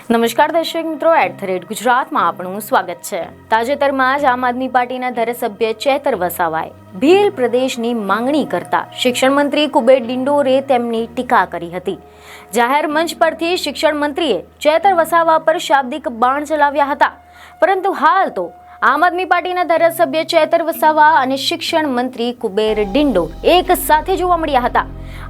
નમસ્કાર દર્શક મિત્રો, @ગુજરાતમાં આપનું સ્વાગત છે। તાજેતરમાં જ આમ આદમી પાર્ટીના ધારાસભ્ય ચેતર વસાવાએ ભીલ પ્રદેશની માંગણી કરતા શિક્ષણ મંત્રી કુબેર ડિંડોરે તેમની ટીકા કરી હતી। જાહેર મંચ પરથી શિક્ષણ મંત્રીએ ચેતર વસાવા પર શાબ્દિક બાણ ચલાવ્યા હતા, પરંતુ હાલ તો આમ આદમી પાર્ટીના ધારાસભ્ય ચેતર વસાવા અને શિક્ષણ મંત્રી કુબેર ડિંડોર એક સાથે જોવા મળ્યા હતા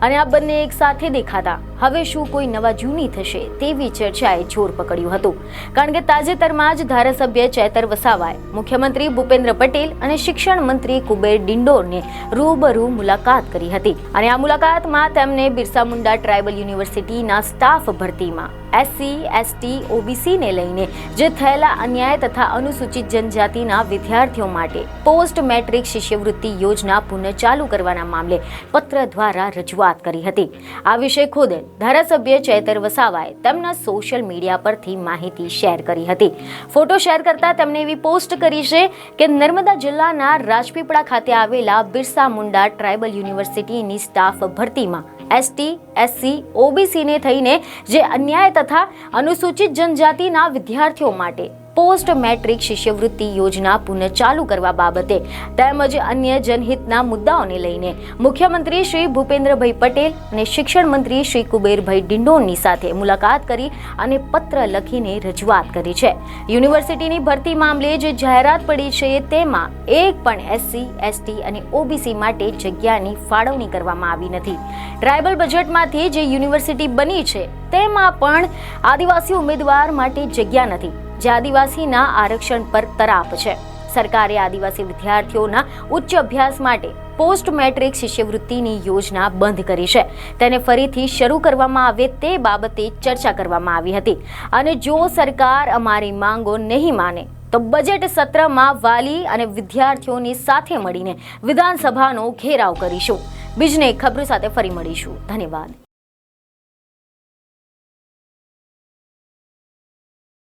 અને આ બંને એક સાથે દેખાતા હવે શું કોઈ નવા જૂની થશે તેવી ચર્ચાએ જોર પકડ્યું હતું, કારણ કે તાજેતરમાં જ ધારાસભ્ય ચેતર વસાવાએ મુખ્યમંત્રી ભૂપેન્દ્ર પટેલ અને શિક્ષણ મંત્રી કુબેર ડિંડોરને રૂબરૂ મુલાકાત કરી હતી અને આ મુલાકાતમાં તેમને બિરસા મુંડા ટ્રાઇબલ યુનિવર્સિટીના સ્ટાફ ભરતીમાં SC, ST, OBC ને લઈને જે થયેલા અન્યાય તથા અનુસૂચિત જનજાતિના વિદ્યાર્થીઓ માટે પોસ્ટ મેટ્રિક શિષ્યવૃત્તિ યોજના પુનઃ ચાલુ કરવાના મામલે પત્ર દ્વારા રજૂઆત કરી હતી। આ વિશે ખુદ ધારાસભ્ય ચેતર વસાવાએ તેમના સોશિયલ મીડિયા પરથી માહિતી શેર કરી હતી। ફોટો શેર કરતા તેમણે એવી પોસ્ટ કરી છે કે નર્મદા જિલ્લાના રાજપીપળા ખાતે આવેલા બિરસા મુંડા ટ્રાઇબલ યુનિવર્સિટીની સ્ટાફ ભરતીમાં ST, SC, OBC ને થઈને જે અન્યાય તથા અનુસૂચિત જનજાતિના વિદ્યાર્થીઓ માટે પોસ્ટ મેટ્રિક શિષ્યવૃત્તિ યોજના પુનઃ ચાલુ કરવા બાબતે તેમજ અન્ય જનહિતના મુદ્દાઓને લઈને મુખ્યમંત્રી શ્રી ભૂપેન્દ્રભાઈ પટેલ અને શિક્ષણ મંત્રી શ્રી કુબેરભાઈ ડિંડોરની સાથે મુલાકાત કરી અને પત્ર લખીને રજૂઆત કરી છે। યુનિવર્સિટીની ભરતી મામલે જે જાહેરાત પડી છે તેમાં એક પણ SC, ST અને OBC માટે જગ્યાની ફાળવણી કરવામાં આવી નથી। ટ્રાઇબલ બજેટમાંથી જે યુનિવર્સિટી બની છે તેમાં પણ આદિવાસી ઉમેદવાર માટે જગ્યા નથી, જે આદિવાસીના આરક્ષણ પર તરાપ છે। સરકારે આદિવાસી વિદ્યાર્થીઓના ઉચ્ચ અભ્યાસ માટે પોસ્ટ મેટ્રિક શિષ્યવૃત્તિની યોજના બંધ કરી છે, તેને ફરીથી શરૂ કરવામાં આવે તે બાબતે ચર્ચા કરવામાં આવી હતી અને જો સરકાર અમારી માંગો નહીં માને તો બજેટ સત્રમાં વાલી અને વિદ્યાર્થીઓની સાથે મળીને વિધાનસભાનો ઘેરાવ કરીશું। બીજને ખબર સાથે ફરી મળીશું। ધન્યવાદ।